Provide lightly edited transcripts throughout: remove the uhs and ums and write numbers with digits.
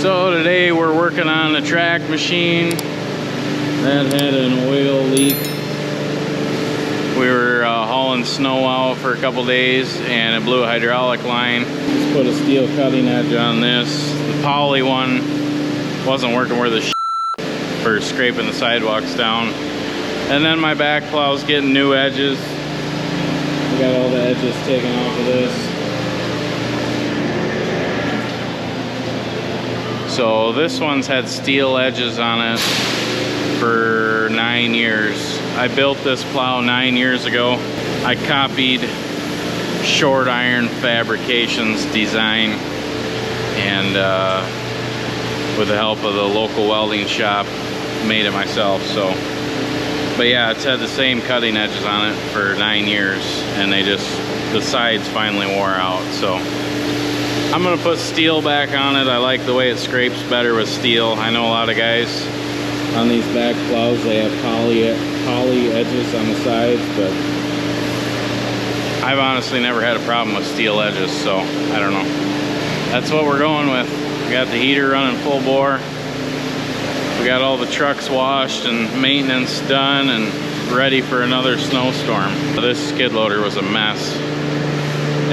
So today we're working on the track machine that had an oil leak. We were hauling snow out for a couple days and it blew a hydraulic line. Just put a steel cutting edge on this. The poly one wasn't working worth a shit for scraping the sidewalks down. And then my back plow's getting new edges. We got all the edges taken off of this. So this one's had steel edges on it for 9 years. I built this plow 9 years ago. I copied Short Iron Fabrications design and with the help of the local welding shop made it myself. So, but yeah, it's had the same cutting edges on it for 9 years and the sides finally wore out. So I'm gonna put steel back on it. I like the way it scrapes better with steel. I know a lot of guys on these back plows, they have poly edges on the sides, but I've honestly never had a problem with steel edges, so I don't know. That's what we're going with. We got the heater running full bore. We got all the trucks washed and maintenance done and ready for another snowstorm. This skid loader was a mess.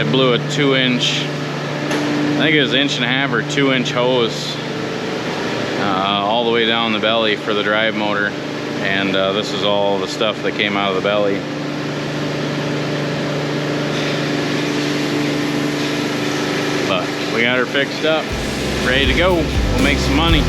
It blew a 2-inch, I think it was 1.5 or 2-inch hose all the way down the belly for the drive motor, and this is all the stuff that came out of the belly. But we got her fixed up, ready to go. We'll make some money.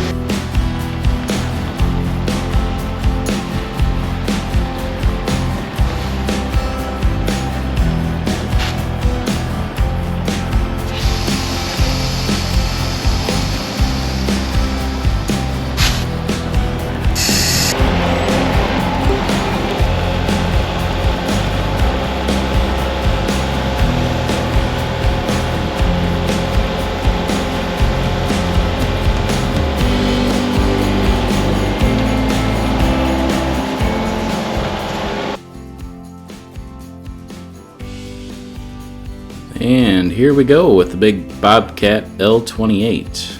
And here we go with the big Bobcat L28.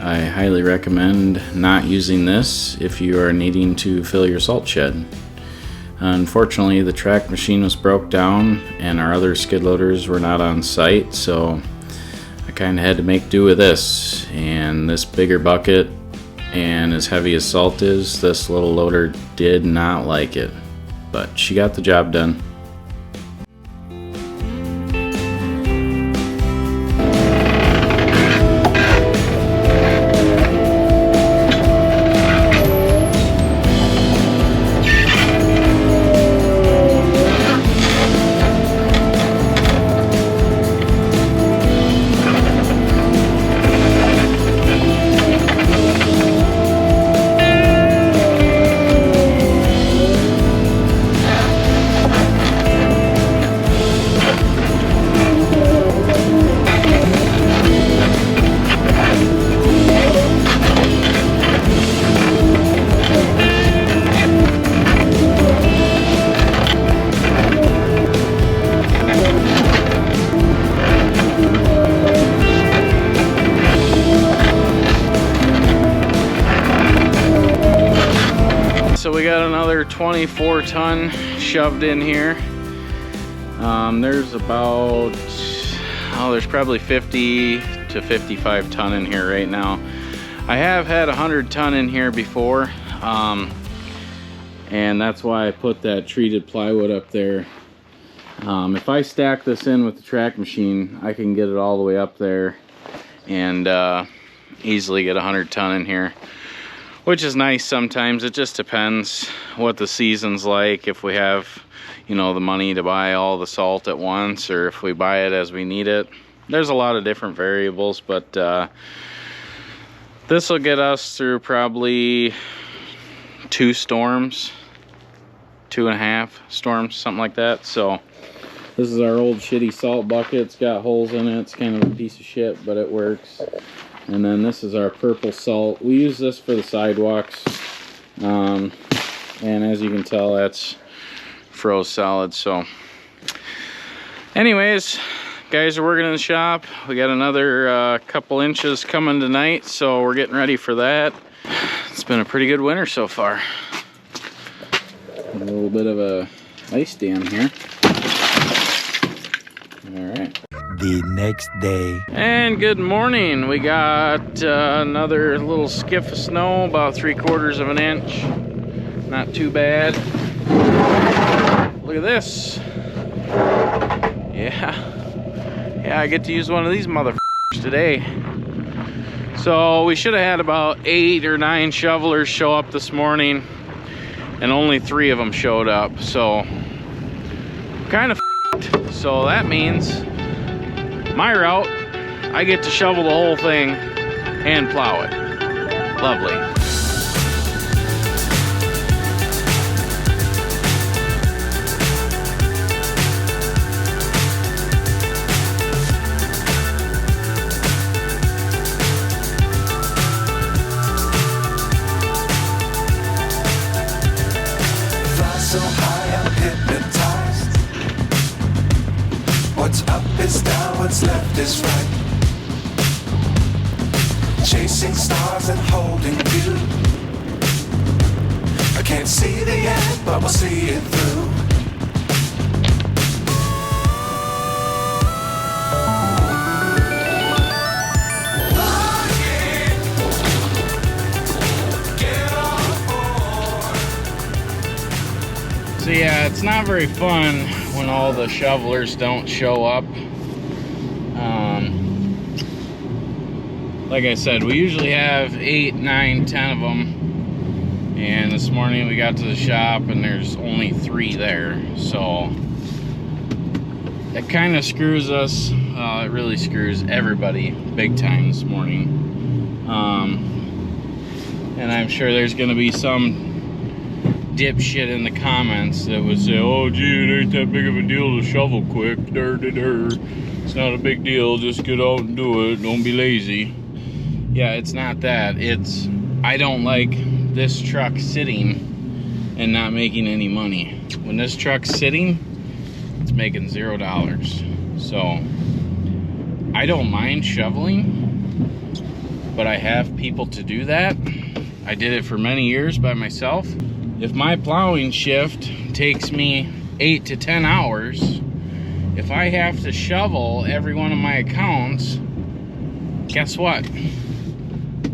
I highly recommend not using this if you are needing to fill your salt shed. Unfortunately, the track machine was broke down and our other skid loaders were not on site, so I kind of had to make do with this. And this bigger bucket, and as heavy as salt is, this little loader did not like it, but she got the job done. So we got another 24 ton shoved in here. There's about, there's probably 50 to 55 ton in here right now. I have had 100 ton in here before, and that's why I put that treated plywood up there. If I stack this in with the track machine, I can get it all the way up there and easily get 100 ton in here, which is nice sometimes. It just depends what the season's like, if we have, you know, the money to buy all the salt at once, or if we buy it as we need it. There's a lot of different variables, but this will get us through probably 2 storms, 2.5 storms, something like that. So this is our old shitty salt bucket. It's got holes in it. It's kind of a piece of shit, but it works. And then this is our purple salt. We use this for the sidewalks. And as you can tell, that's froze solid. So anyways, Guys are working in the shop. We got another couple inches coming tonight, so we're getting ready for that. It's been a pretty good winter so far. A little bit of a ice dam here. All right. The next day. And good morning. We got another little skiff of snow, about 3/4 of an inch. Not too bad. Look at this. Yeah, I get to use one of these motherfuckers today. So we should have had about 8 or 9 shovelers show up this morning, and only 3 of them showed up. So kind of f***ed. So that means my route, I get to shovel the whole thing and plow it. Lovely. So high I'm hypnotized. What's up is down, what's left is right. Chasing stars and holding you. I can't see the end, but we'll see it through. So yeah, it's not very fun when all the shovelers don't show up. Like I said, we usually have 8, 9, 10 of them. And this morning we got to the shop and there's only 3 there. So that kind of screws us. It really screws everybody big time this morning. And I'm sure there's gonna be some dipshit in the comments that would say, oh gee, it ain't that big of a deal to shovel quick. It's not a big deal, just get out and do it, don't be lazy. Yeah, it's not that. It's, I don't like this truck sitting and not making any money. When this truck's sitting, it's making $0. So I don't mind shoveling, but I have people to do that. I did it for many years by myself. If my plowing shift takes me 8 to 10 hours, if I have to shovel every one of my accounts, guess what?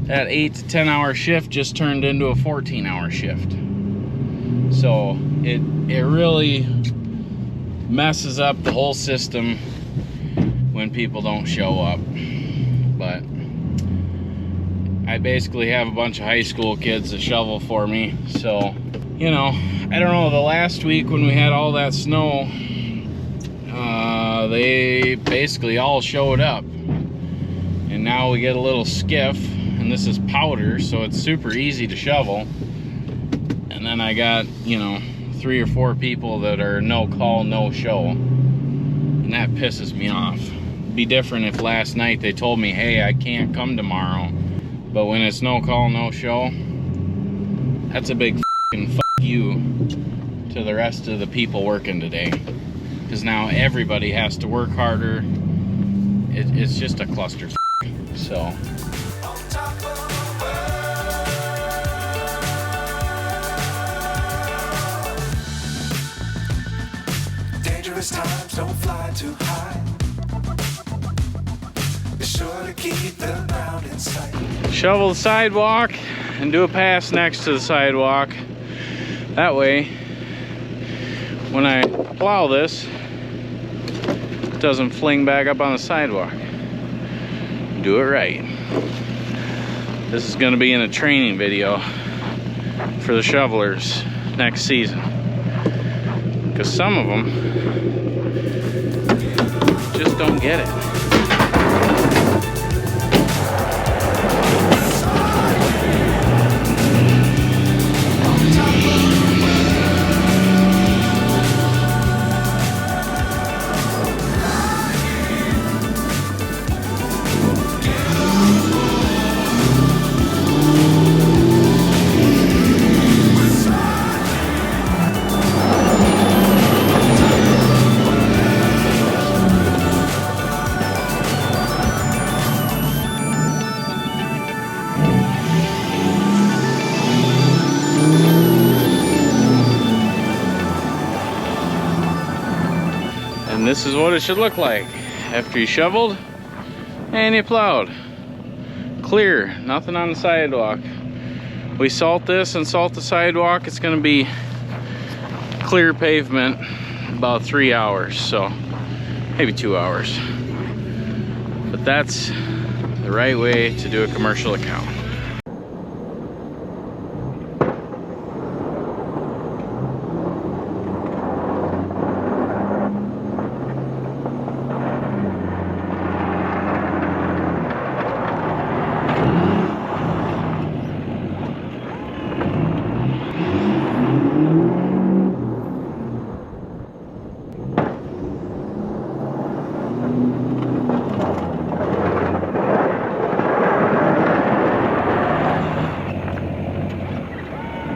That 8 to 10 hour shift just turned into a 14-hour shift. So it really messes up the whole system when people don't show up. But I basically have a bunch of high school kids that shovel for me. So, you know, I don't know, the last week when we had all that snow, they basically all showed up. And now we get a little skiff, and this is powder, so it's super easy to shovel. And then I got, you know, 3 or 4 people that are no call, no show. And that pisses me off. It'd be different if last night they told me, hey, I can't come tomorrow. But when it's no call, no show, that's a big f***ing fuck you to the rest of the people working today. Because now everybody has to work harder. It's just a cluster f***. So. Dangerous times, don't fly too high. Be sure to keep the ground in sight. Shovel the sidewalk and do a pass next to the sidewalk. That way, when I plow this, it doesn't fling back up on the sidewalk. Do it right. This is going to be in a training video for the shovelers next season. Because some of them just don't get it. this is what it should look like after you shoveled and you plowed. Clear, nothing on the sidewalk. We salt this and salt the sidewalk, it's gonna be clear pavement about 3 hours, so maybe 2 hours. But that's the right way to do a commercial account.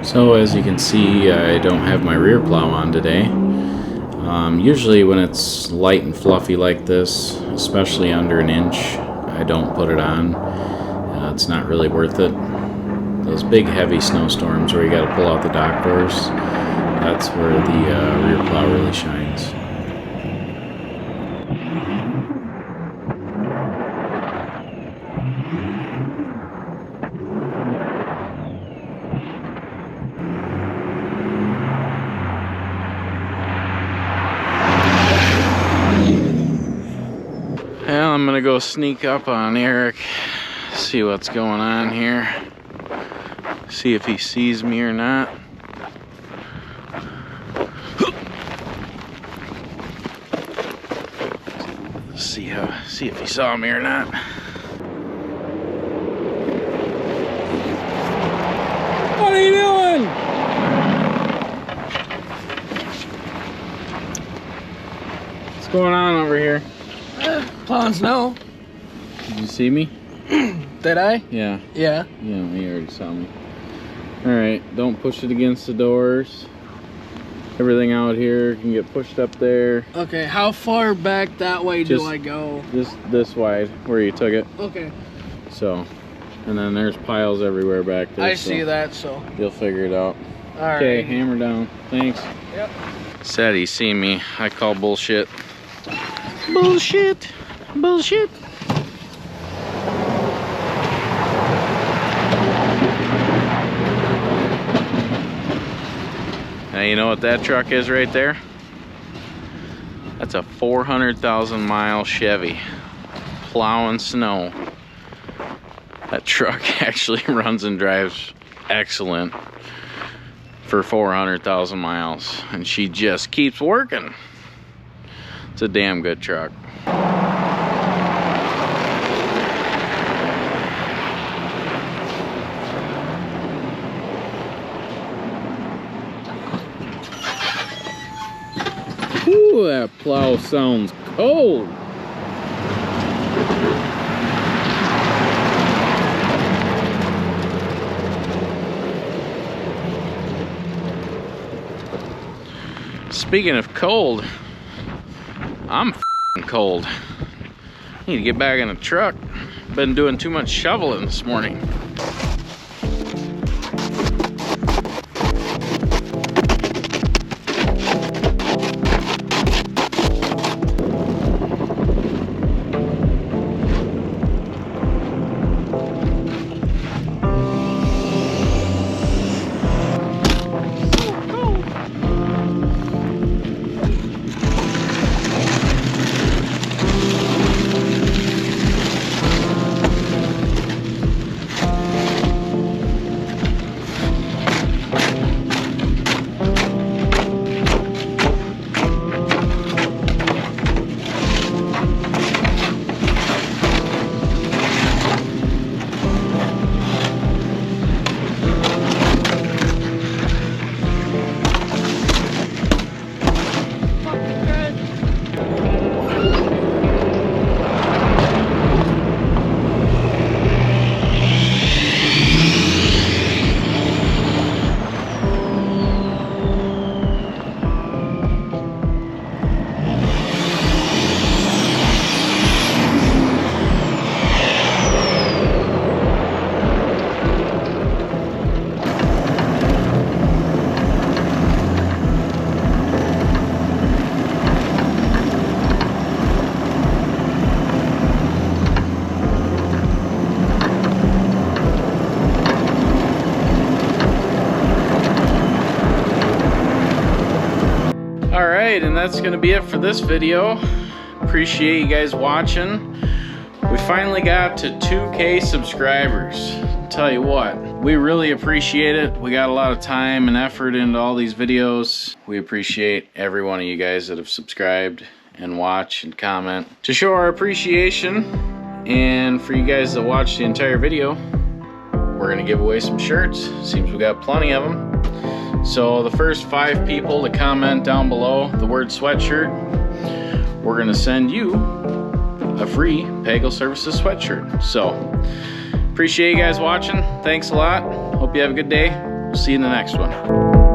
So as you can see, I don't have my rear plow on today. Usually when it's light and fluffy like this, especially under an inch, I don't put it on. It's not really worth it. Those big heavy snowstorms where you got to pull out the dock doors, that's where the rear plow really shines. Well, I'm gonna go sneak up on Eric, see what's going on here, see if he sees me or not. See if he saw me or not. What are you doing? What's going on over here? Plowing snow. Did you see me? Did I? Yeah. Yeah. Yeah, he already saw me. Alright, don't push it against the doors. Everything out here can get pushed up there. Okay, how far back that way Just do I go? This wide, where you took it. Okay. So, and then there's piles everywhere back there. I see that, so. You'll figure it out. Alright. Okay, hammer down. Thanks. Yep. Said he seen me. I call bullshit. Bullshit. Bullshit. Now you know what that truck is right there? That's a 400,000 mile Chevy plowing snow. That truck actually runs and drives excellent for 400,000 miles, and she just keeps working. It's a damn good truck. Ooh, that plow sounds cold. Speaking of cold, I'm f***ing cold. Need to get back in the truck. Been doing too much shoveling this morning. right, and that's gonna be it for this video. Appreciate you guys watching. We finally got to 2K subscribers. Tell you what, we really appreciate it. We got a lot of time and effort into all these videos. We appreciate every one of you guys that have subscribed and watch and comment. To show our appreciation and for you guys that watch the entire video, we're gonna give away some shirts. Seems we got plenty of them. So the first 5 people to comment down below the word sweatshirt, we're gonna send you a free Pagel Services sweatshirt. So appreciate you guys watching. Thanks a lot. Hope you have a good day. We'll see you in the next one.